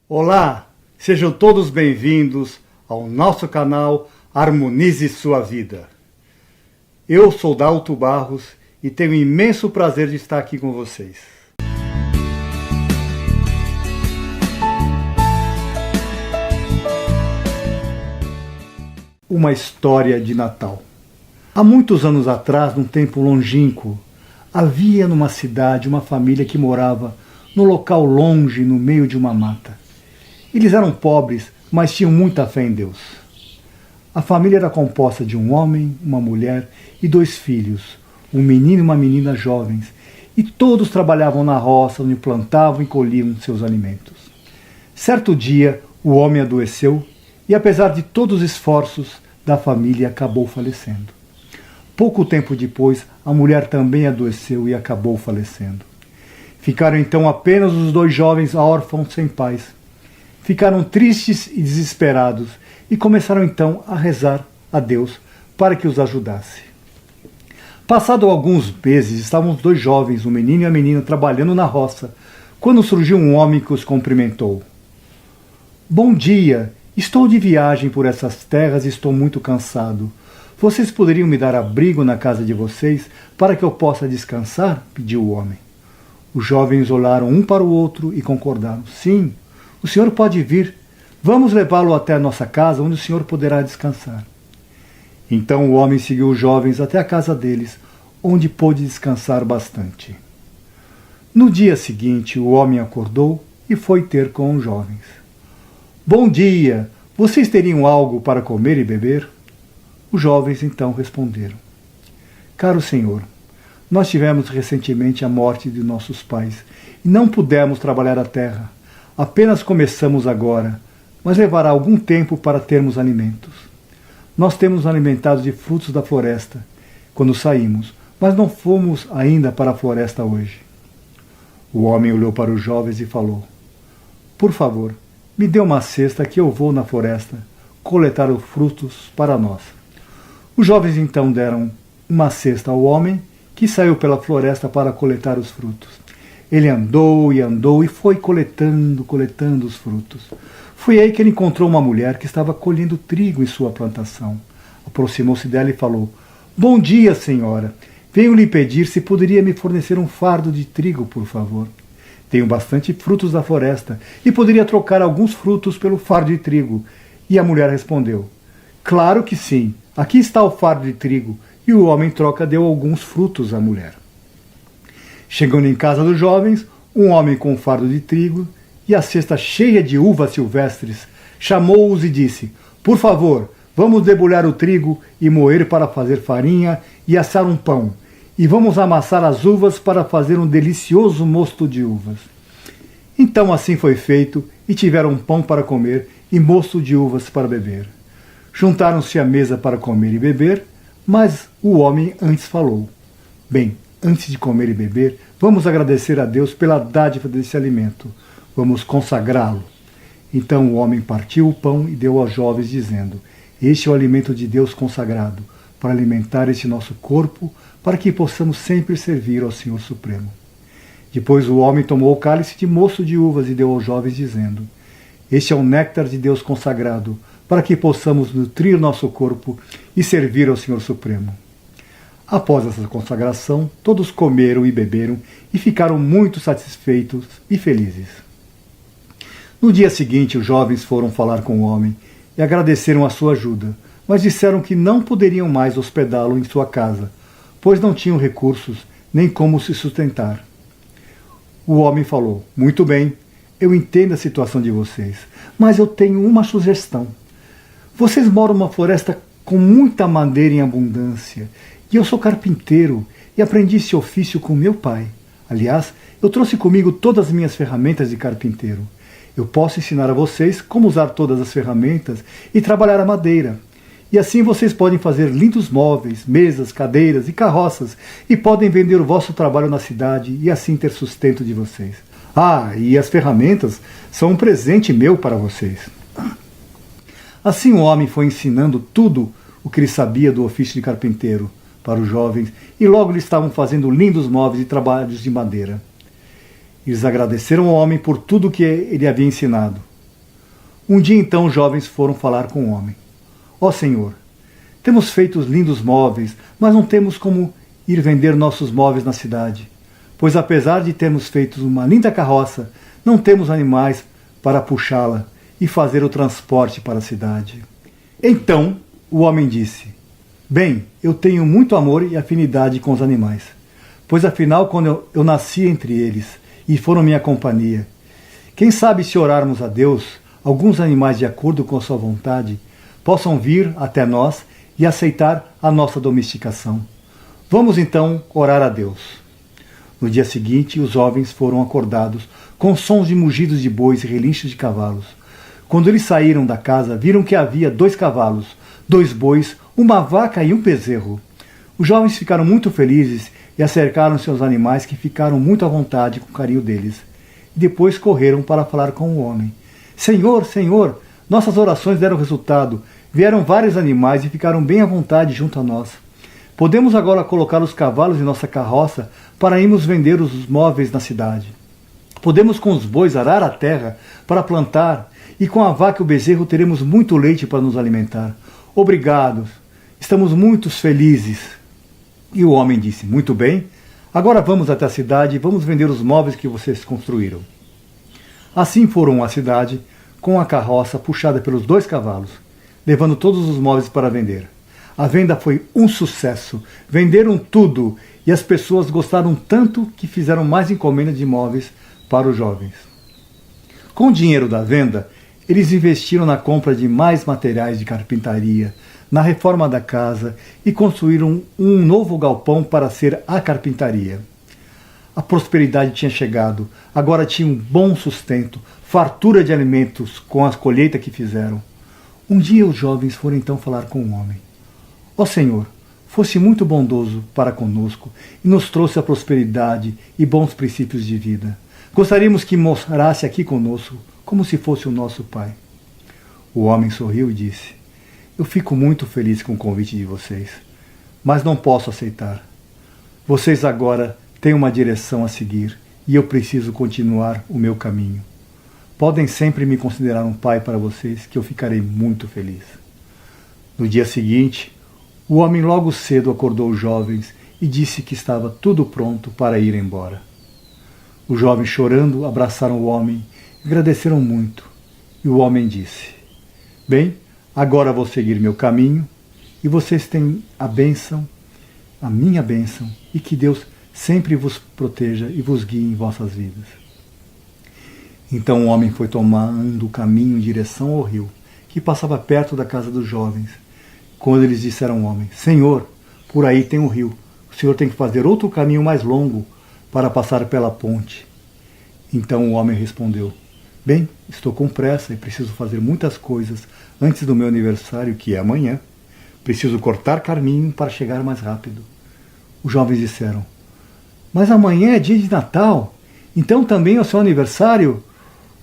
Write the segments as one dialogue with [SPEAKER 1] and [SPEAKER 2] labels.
[SPEAKER 1] Olá, sejam todos bem-vindos ao nosso canal Harmonize Sua Vida. Eu sou Dalto Barros e tenho o imenso prazer de estar aqui com vocês. Uma história de Natal. Há muitos anos atrás, num tempo longínquo, havia numa cidade uma família que morava num local longe, no meio de uma mata. Eles eram pobres, mas tinham muita fé em Deus. A família era composta de um homem, uma mulher e 2 filhos, um menino e uma menina jovens, e todos trabalhavam na roça, onde plantavam e colhiam seus alimentos. Certo dia, o homem adoeceu e, apesar de todos os esforços da família, acabou falecendo. Pouco tempo depois, a mulher também adoeceu e acabou falecendo. Ficaram então apenas os 2 jovens órfãos sem pais. Ficaram tristes e desesperados e começaram então a rezar a Deus para que os ajudasse. Passado alguns meses, estavam os 2 jovens, o menino e a menina, trabalhando na roça, quando surgiu um homem que os cumprimentou. Bom dia, estou de viagem por essas terras e estou muito cansado. Vocês poderiam me dar abrigo na casa de vocês para que eu possa descansar? Pediu o homem. Os jovens olharam um para o outro e concordaram. Sim, o senhor pode vir. Vamos levá-lo até a nossa casa, onde o senhor poderá descansar. Então o homem seguiu os jovens até a casa deles, onde pôde descansar bastante. No dia seguinte, o homem acordou e foi ter com os jovens. Bom dia! Vocês teriam algo para comer e beber? Os jovens então responderam. Caro senhor, nós tivemos recentemente a morte de nossos pais e não pudemos trabalhar a terra. Apenas começamos agora, mas levará algum tempo para termos alimentos. Nós temos alimentado de frutos da floresta quando saímos, mas não fomos ainda para a floresta hoje. O homem olhou para os jovens e falou, por favor, me dê uma cesta que eu vou na floresta coletar os frutos para nós. Os jovens então deram uma cesta ao homem, que saiu pela floresta para coletar os frutos. Ele andou e foi coletando os frutos. Foi aí que ele encontrou uma mulher que estava colhendo trigo em sua plantação. Aproximou-se dela e falou, bom dia, senhora. Venho lhe pedir se poderia me fornecer um fardo de trigo, por favor. Tenho bastante frutos da floresta e poderia trocar alguns frutos pelo fardo de trigo. E a mulher respondeu, claro que sim. Aqui está o fardo de trigo. E o homem em troca deu alguns frutos à mulher. Chegando em casa dos jovens, um homem com um fardo de trigo e a cesta cheia de uvas silvestres chamou-os e disse, por favor, vamos debulhar o trigo e moer para fazer farinha e assar um pão, e vamos amassar as uvas para fazer um delicioso mosto de uvas. Então assim foi feito, e tiveram pão para comer e mosto de uvas para beber. Juntaram-se à mesa para comer e beber, mas o homem antes falou, bem, antes de comer e beber, vamos agradecer a Deus pela dádiva desse alimento. Vamos consagrá-lo. Então o homem partiu o pão e deu aos jovens, dizendo, este é o alimento de Deus consagrado, para alimentar este nosso corpo, para que possamos sempre servir ao Senhor Supremo. Depois o homem tomou o cálice de mosto de uvas e deu aos jovens, dizendo, este é o néctar de Deus consagrado, para que possamos nutrir nosso corpo e servir ao Senhor Supremo. Após essa consagração, todos comeram e beberam e ficaram muito satisfeitos e felizes. No dia seguinte, os jovens foram falar com o homem e agradeceram a sua ajuda, mas disseram que não poderiam mais hospedá-lo em sua casa, pois não tinham recursos nem como se sustentar. O homem falou, muito bem, eu entendo a situação de vocês, mas eu tenho uma sugestão. Vocês moram numa floresta com muita madeira em abundância, e eu sou carpinteiro e aprendi esse ofício com meu pai. Aliás, eu trouxe comigo todas as minhas ferramentas de carpinteiro. Eu posso ensinar a vocês como usar todas as ferramentas e trabalhar a madeira. E assim vocês podem fazer lindos móveis, mesas, cadeiras e carroças e podem vender o vosso trabalho na cidade e assim ter sustento de vocês. Ah, e as ferramentas são um presente meu para vocês. Assim o homem foi ensinando tudo o que ele sabia do ofício de carpinteiro para os jovens, e logo eles estavam fazendo lindos móveis e trabalhos de madeira. Eles agradeceram ao homem por tudo que ele havia ensinado. Um dia então os jovens foram falar com o homem. Ó Senhor, temos feito lindos móveis, mas não temos como ir vender nossos móveis na cidade, pois apesar de termos feito uma linda carroça, não temos animais para puxá-la e fazer o transporte para a cidade. Então o homem disse: Bem, eu tenho muito amor e afinidade com os animais, pois afinal quando eu nasci entre eles e foram minha companhia, quem sabe se orarmos a Deus, alguns animais de acordo com a sua vontade possam vir até nós e aceitar a nossa domesticação. Vamos então orar a Deus. No dia seguinte, os jovens foram acordados com sons de mugidos de bois e relinchos de cavalos. Quando eles saíram da casa, viram que havia 2 cavalos, 2 bois, uma vaca e um bezerro. Os jovens ficaram muito felizes e acercaram-se aos animais, que ficaram muito à vontade com o carinho deles. E depois correram para falar com o homem. Senhor, Senhor, nossas orações deram resultado. Vieram vários animais e ficaram bem à vontade junto a nós. Podemos agora colocar os cavalos em nossa carroça para irmos vender os móveis na cidade. Podemos com os bois arar a terra para plantar, e com a vaca e o bezerro teremos muito leite para nos alimentar. Obrigado, estamos muito felizes. E o homem disse: Muito bem, agora vamos até a cidade e vamos vender os móveis que vocês construíram. Assim foram à cidade com a carroça puxada pelos 2 cavalos, levando todos os móveis para vender. A venda foi um sucesso, venderam tudo e as pessoas gostaram tanto que fizeram mais encomendas de móveis para os jovens. Com o dinheiro da venda, eles investiram na compra de mais materiais de carpintaria, na reforma da casa e construíram um novo galpão para ser a carpintaria. A prosperidade tinha chegado, agora tinham um bom sustento, fartura de alimentos com a colheita que fizeram. Um dia os jovens foram então falar com o homem. Ó Senhor, fosse muito bondoso para conosco e nos trouxe a prosperidade e bons princípios de vida. Gostaríamos que morasse aqui conosco, como se fosse o nosso pai. O homem sorriu e disse: Eu fico muito feliz com o convite de vocês, mas não posso aceitar. Vocês agora têm uma direção a seguir e eu preciso continuar o meu caminho. Podem sempre me considerar um pai para vocês, que eu ficarei muito feliz. No dia seguinte, o homem logo cedo acordou os jovens e disse que estava tudo pronto para ir embora. Os jovens, chorando, abraçaram o homem e agradeceram muito. E o homem disse: Bem, agora vou seguir meu caminho e vocês têm a bênção, a minha bênção, e que Deus sempre vos proteja e vos guie em vossas vidas. Então o homem foi tomando o caminho em direção ao rio, que passava perto da casa dos jovens. Quando eles disseram ao homem: Senhor, por aí tem um rio, o senhor tem que fazer outro caminho mais longo para passar pela ponte. Então o homem respondeu: Bem, estou com pressa e preciso fazer muitas coisas antes do meu aniversário, que é amanhã. Preciso cortar caminho para chegar mais rápido. Os jovens disseram: Mas amanhã é dia de Natal, então também é o seu aniversário?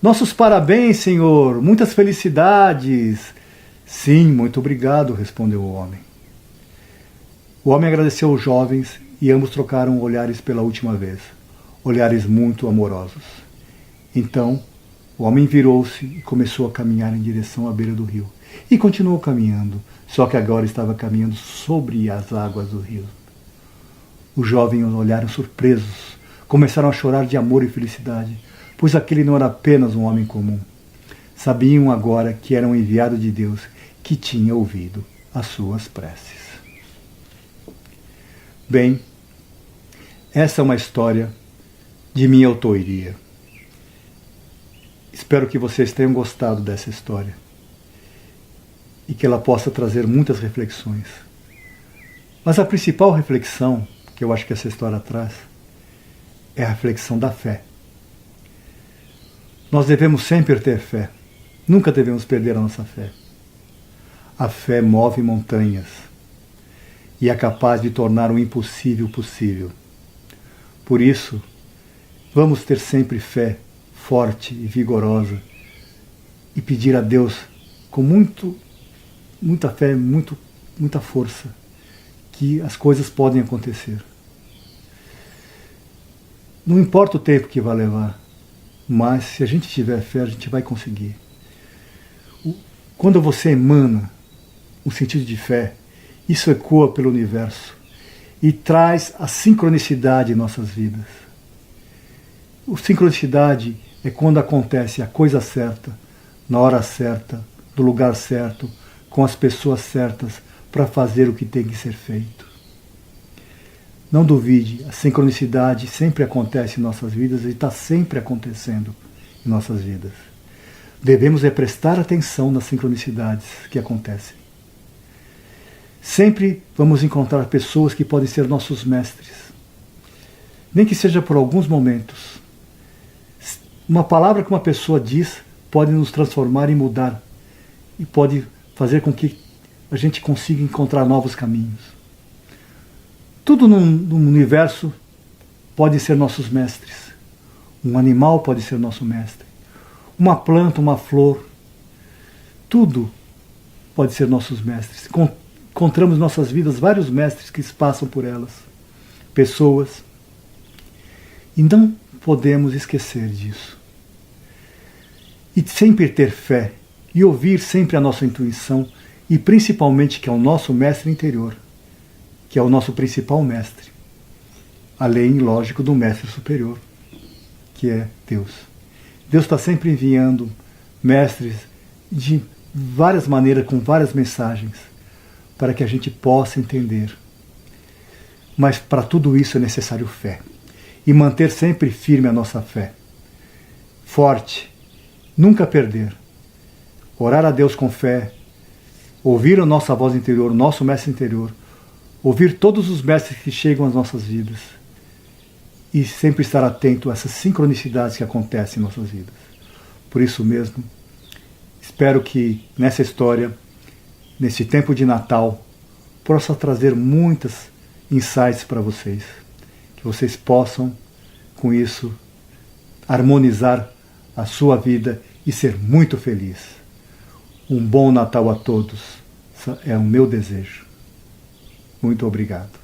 [SPEAKER 1] Nossos parabéns, senhor, muitas felicidades. Sim, muito obrigado, respondeu o homem. O homem agradeceu aos jovens e ambos trocaram olhares pela última vez, olhares muito amorosos. Então, o homem virou-se e começou a caminhar em direção à beira do rio. E continuou caminhando, só que agora estava caminhando sobre as águas do rio. Os jovens olharam surpresos, começaram a chorar de amor e felicidade, pois aquele não era apenas um homem comum. Sabiam agora que era um enviado de Deus que tinha ouvido as suas preces. Bem, essa é uma história de minha autoria. Espero que vocês tenham gostado dessa história e que ela possa trazer muitas reflexões. Mas a principal reflexão que eu acho que essa história traz é a reflexão da fé. Nós devemos sempre ter fé, nunca devemos perder a nossa fé. A fé move montanhas e é capaz de tornar o impossível possível. Por isso, vamos ter sempre fé forte e vigorosa e pedir a Deus com muita fé, muita força, que as coisas podem acontecer. Não importa o tempo que vai levar, mas se a gente tiver fé, a gente vai conseguir. Quando você emana um sentido de fé, isso ecoa pelo universo e traz a sincronicidade em nossas vidas. A sincronicidade é quando acontece a coisa certa, na hora certa, no lugar certo, com as pessoas certas, para fazer o que tem que ser feito. Não duvide, a sincronicidade sempre acontece em nossas vidas e está sempre acontecendo em nossas vidas. Devemos prestar atenção nas sincronicidades que acontecem. Sempre vamos encontrar pessoas que podem ser nossos mestres, nem que seja por alguns momentos. Uma palavra que uma pessoa diz pode nos transformar e mudar, e pode fazer com que a gente consiga encontrar novos caminhos. Tudo no universo pode ser nossos mestres. Um animal pode ser nosso mestre. Uma planta, uma flor. Tudo pode ser nossos mestres. Encontramos em nossas vidas vários mestres que passam por elas. Pessoas. E não podemos esquecer disso. E sempre ter fé. E ouvir sempre a nossa intuição. E principalmente que é o nosso mestre interior. Que é o nosso principal mestre. Além, lógico, do mestre superior, que é Deus. Deus está sempre enviando mestres de várias maneiras, com várias mensagens, para que a gente possa entender. Mas para tudo isso é necessário fé. E manter sempre firme a nossa fé. Forte. Nunca perder. Orar a Deus com fé. Ouvir a nossa voz interior, o nosso mestre interior. Ouvir todos os mestres que chegam às nossas vidas. E sempre estar atento a essas sincronicidades que acontecem em nossas vidas. Por isso mesmo, espero que nessa história, nesse tempo de Natal, possa trazer muitas insights para vocês. Que vocês possam, com isso, harmonizar a sua vida e ser muito feliz. Um bom Natal a todos. É o meu desejo. Muito obrigado.